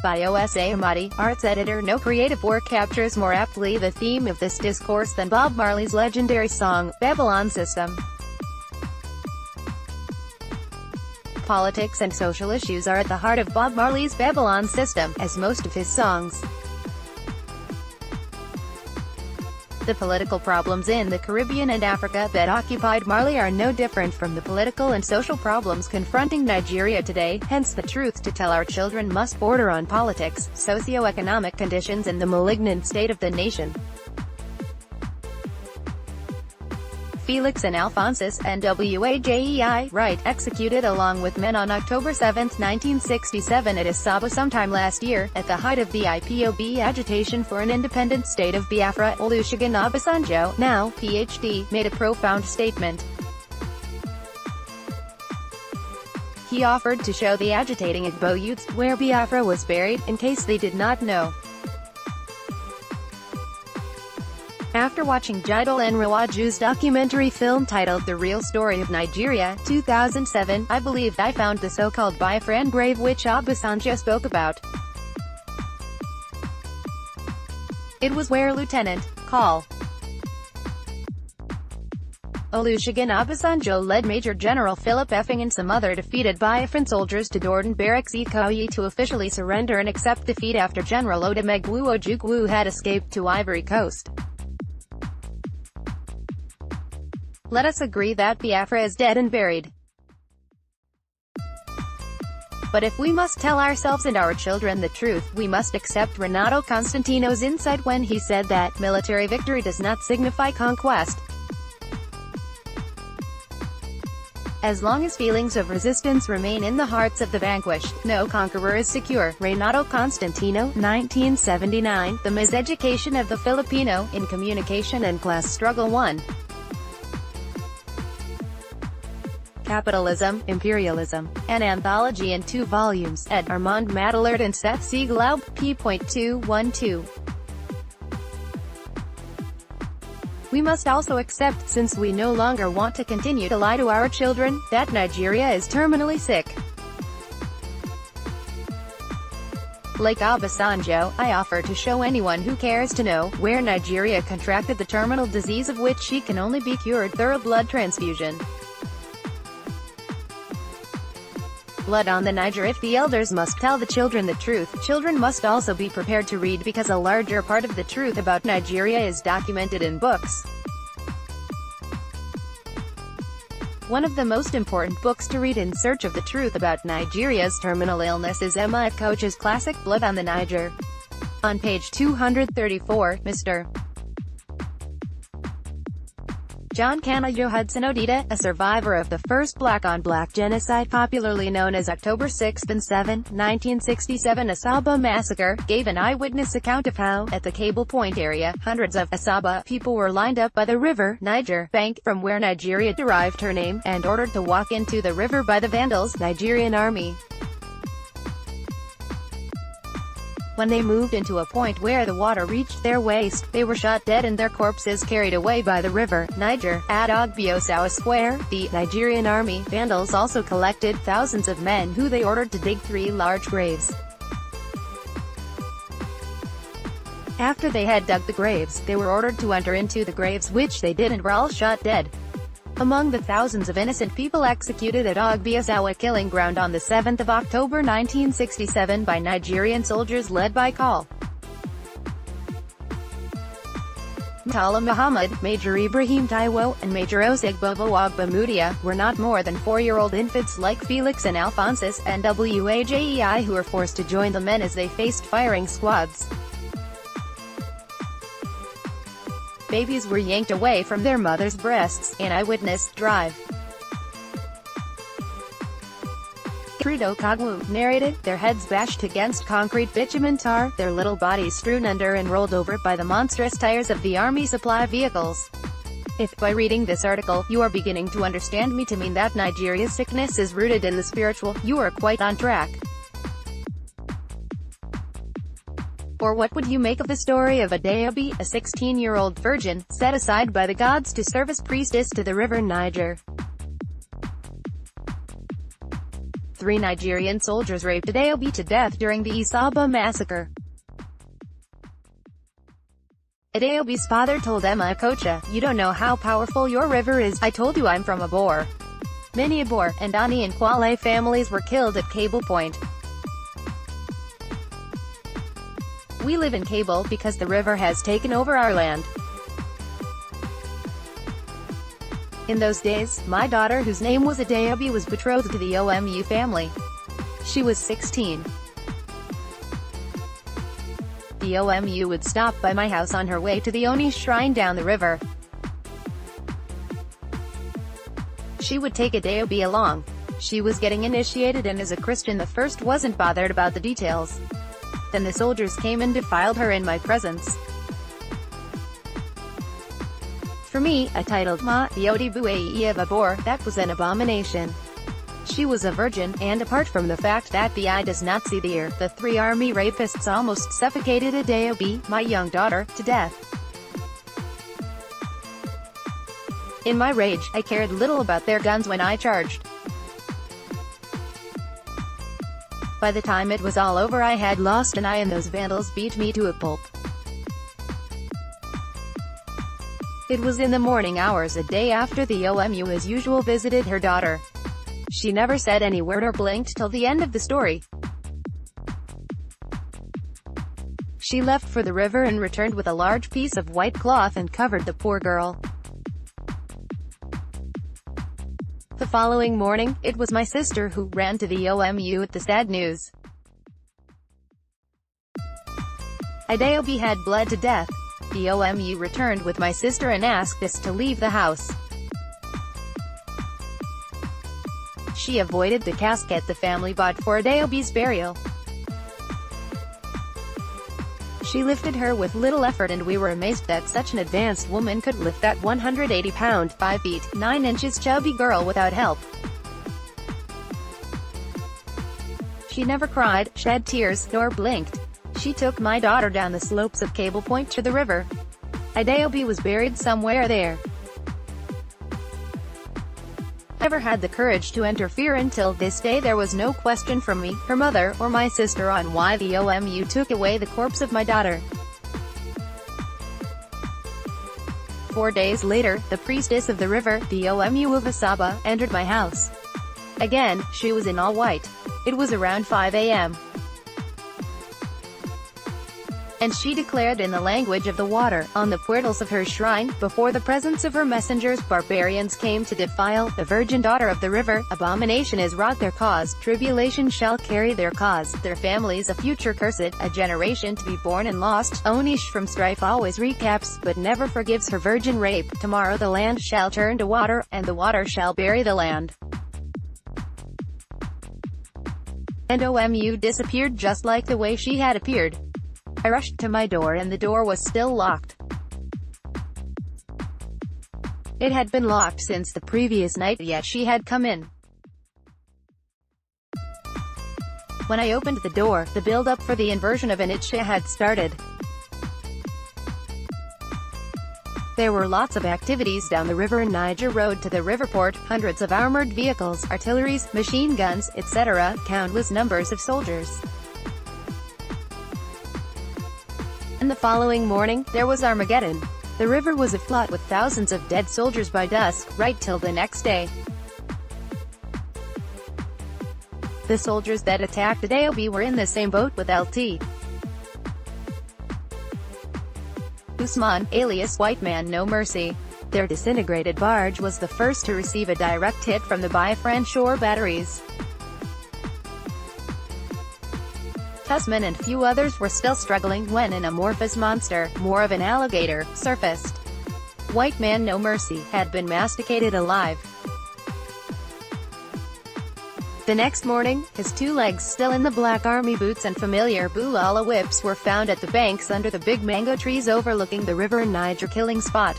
By Osa Amadi, arts editor. No creative work captures more aptly the theme of this discourse than Bob Marley's legendary song, Babylon System. Politics and social issues are at the heart of Bob Marley's Babylon System, as most of his songs. The political problems in the Caribbean and Africa that occupied Marley are no different from the political and social problems confronting Nigeria today, hence the truth to tell our children must border on politics, socio-economic conditions and the malignant state of the nation. Felix and Alphonsus, NWAJEI, Wright, executed along with men on October 7, 1967 at Asaba. Sometime last year, at the height of the IPOB agitation for an independent state of Biafra, Olusegun Obasanjo, now PhD, made a profound statement. He offered to show the agitating Igbo youths where Biafra was buried, in case they did not know. After watching Jidal Enrawaju's documentary film titled The Real Story of Nigeria, 2007, I believed I found the so-called Biafran grave which Obasanjo spoke about. It was where Lieutenant Col. Olusegun Obasanjo led Major General Philip Effing and some other defeated Biafran soldiers to Dordon Barracks Ikoyi to officially surrender and accept defeat after General Odumegwu Ojukwu had escaped to Ivory Coast. Let us agree that Biafra is dead and buried. But if we must tell ourselves and our children the truth, we must accept Renato Constantino's insight when he said that military victory does not signify conquest. As long as feelings of resistance remain in the hearts of the vanquished, no conqueror is secure. Renato Constantino, 1979, The Miseducation of the Filipino, in Communication and Class Struggle 1. Capitalism, Imperialism, an anthology in 2 volumes, ed. Armand Madelert and Seth Siegelaub, p.212. We must also accept, since we no longer want to continue to lie to our children, that Nigeria is terminally sick. Like Obasanjo, I offer to show anyone who cares to know, where Nigeria contracted the terminal disease of which she can only be cured through a blood transfusion. Blood on the Niger. If the elders must tell the children the truth, children must also be prepared to read, because a larger part of the truth about Nigeria is documented in books. One of the most important books to read in search of the truth about Nigeria's terminal illness is Emma Koch's classic Blood on the Niger. On page 234, Mr. John Kanayo Hudson Odita, a survivor of the first black-on-black genocide popularly known as October 6 and 7, 1967 Asaba massacre, gave an eyewitness account of how, at the Cable Point area, hundreds of Asaba people were lined up by the river Niger bank, from where Nigeria derived her name, and ordered to walk into the river by the Vandals, Nigerian army. When they moved into a point where the water reached their waist, they were shot dead and their corpses carried away by the river Niger. At Ogbiosawa Square, the Nigerian army Vandals also collected thousands of men who they ordered to dig 3 large graves. After they had dug the graves, they were ordered to enter into the graves, which they did, and were all shot dead. Among the thousands of innocent people executed at Ogbiosawa killing ground on the 7th of October 1967 by Nigerian soldiers led by Col. Murtala Muhammad, Major Ibrahim Taiwo, and Major Osegbovo Ogbamudia, were not more than 4-year-old infants like Felix and Alphonsus, NWAJEI, who were forced to join the men as they faced firing squads. Babies were yanked away from their mothers' breasts. An eyewitness, Drive. Trudeau Kagwu, narrated, their heads bashed against concrete bitumen tar, their little bodies strewn under and rolled over by the monstrous tires of the army supply vehicles. If, by reading this article, you are beginning to understand me to mean that Nigeria's sickness is rooted in the spiritual, you are quite on track. Or what would you make of the story of Adaobi, a 16-year-old virgin, set aside by the gods to serve as priestess to the river Niger? 3 Nigerian soldiers raped Adeobi to death during the Isaba massacre. Adeobi's father told Emma Okocha, "You don't know how powerful your river is. I told you I'm from Abor." Many Abor, and Ani and Kwale families were killed at Cable Point. "We live in Cable because the river has taken over our land. In those days, my daughter, whose name was Adeobi, was betrothed to the OMU family. She was 16. The OMU would stop by my house on her way to the Oni shrine down the river. She would take Adeobi along. She was getting initiated, and as a Christian the first wasn't bothered about the details. Then the soldiers came and defiled her in my presence. For me, a titled Ma, the Odibuei of Abor, that was an abomination. She was a virgin, and apart from the fact that the eye does not see the ear, the 3 army rapists almost suffocated Adeobi, my young daughter, to death. In my rage, I cared little about their guns when I charged. By the time it was all over, I had lost an eye and those vandals beat me to a pulp. It was in the morning hours, a day after the OMU as usual visited her daughter. She never said any word or blinked till the end of the story. She left for the river and returned with a large piece of white cloth and covered the poor girl. The following morning, it was my sister who ran to the OMU with the sad news. Adeobi had bled to death. The OMU returned with my sister and asked us to leave the house. She avoided the casket the family bought for Adeobi's burial. She lifted her with little effort, and we were amazed that such an advanced woman could lift that 180-pound, 5 feet, 9 inches chubby girl without help. She never cried, shed tears, nor blinked. She took my daughter down the slopes of Cable Point to the river. Adeobi was buried somewhere there. I never had the courage to interfere. Until this day there was no question from me, her mother, or my sister on why the OMU took away the corpse of my daughter. 4 days later, the priestess of the river, the OMU of Asaba, entered my house. Again, she was in all white. It was around 5 a.m. and she declared in the language of the water, on the portals of her shrine, before the presence of her messengers, barbarians came to defile the virgin daughter of the river. Abomination is wrought their cause, tribulation shall carry their cause, their families a future cursed, a generation to be born and lost. Onish from strife always recaps, but never forgives her virgin rape. Tomorrow the land shall turn to water, and the water shall bury the land. And OMU disappeared just like the way she had appeared. I rushed to my door and the door was still locked. It had been locked since the previous night, yet she had come in. When I opened the door, the build-up for the inversion of Onitsha had started. There were lots of activities down the river and Niger Road to the riverport, hundreds of armored vehicles, artilleries, machine guns, etc., countless numbers of soldiers. And the following morning, there was Armageddon. The river was afloat with thousands of dead soldiers by dusk, right till the next day. The soldiers that attacked Adeobi were in the same boat with Lt. Usman, alias White Man No Mercy. Their disintegrated barge was the first to receive a direct hit from the Biafran shore batteries. Tusman and few others were still struggling when an amorphous monster, more of an alligator, surfaced. White Man No Mercy had been masticated alive. The next morning, his 2 legs still in the black army boots and familiar bulala whips were found at the banks under the big mango trees overlooking the river in Niger killing spot.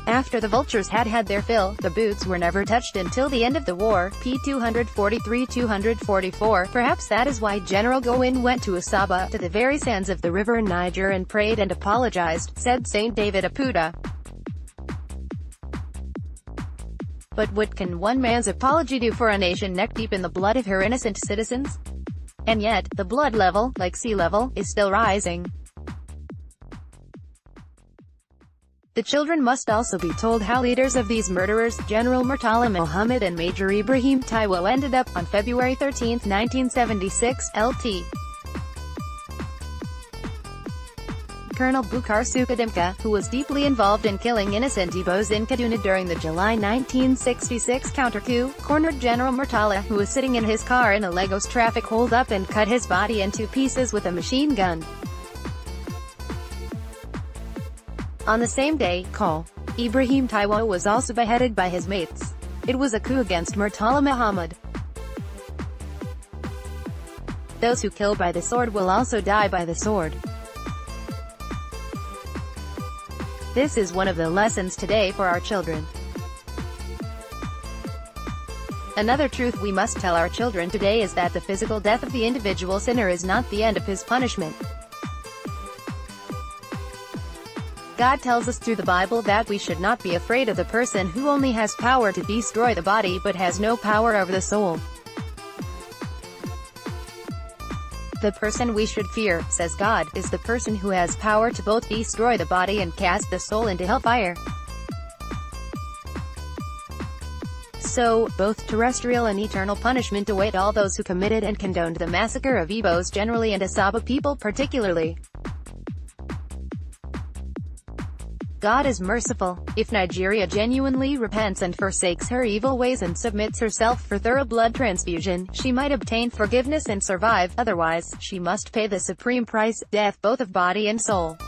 After the vultures had had their fill, the boots were never touched until the end of the war. P. 243-244. Perhaps that is why General Gowin went to Asaba, to the very sands of the river in Niger, and prayed and apologized, said St. David Apuda. But what can one man's apology do for a nation neck-deep in the blood of her innocent citizens? And yet, the blood level, like sea level, is still rising. The children must also be told how leaders of these murderers, General Murtala Muhammad and Major Ibrahim Taiwo, ended up, on February 13, 1976, LT. Colonel Bukar Sukadimka, who was deeply involved in killing innocent Igbos in Kaduna during the July 1966 counter-coup, cornered General Murtala, who was sitting in his car in a Lagos traffic hold-up, and cut his body into pieces with a machine gun. On the same day, Ibrahim Taiwo was also beheaded by his mates. It was a coup against Murtala Muhammad. Those who kill by the sword will also die by the sword. This is one of the lessons today for our children. Another truth we must tell our children today is that the physical death of the individual sinner is not the end of his punishment. God tells us through the Bible that we should not be afraid of the person who only has power to destroy the body but has no power over the soul. The person we should fear, says God, is the person who has power to both destroy the body and cast the soul into hellfire. So, both terrestrial and eternal punishment await all those who committed and condoned the massacre of Igbos generally and Asaba people particularly. God is merciful. If Nigeria genuinely repents and forsakes her evil ways and submits herself for thorough blood transfusion, she might obtain forgiveness and survive. Otherwise, she must pay the supreme price, death both of body and soul.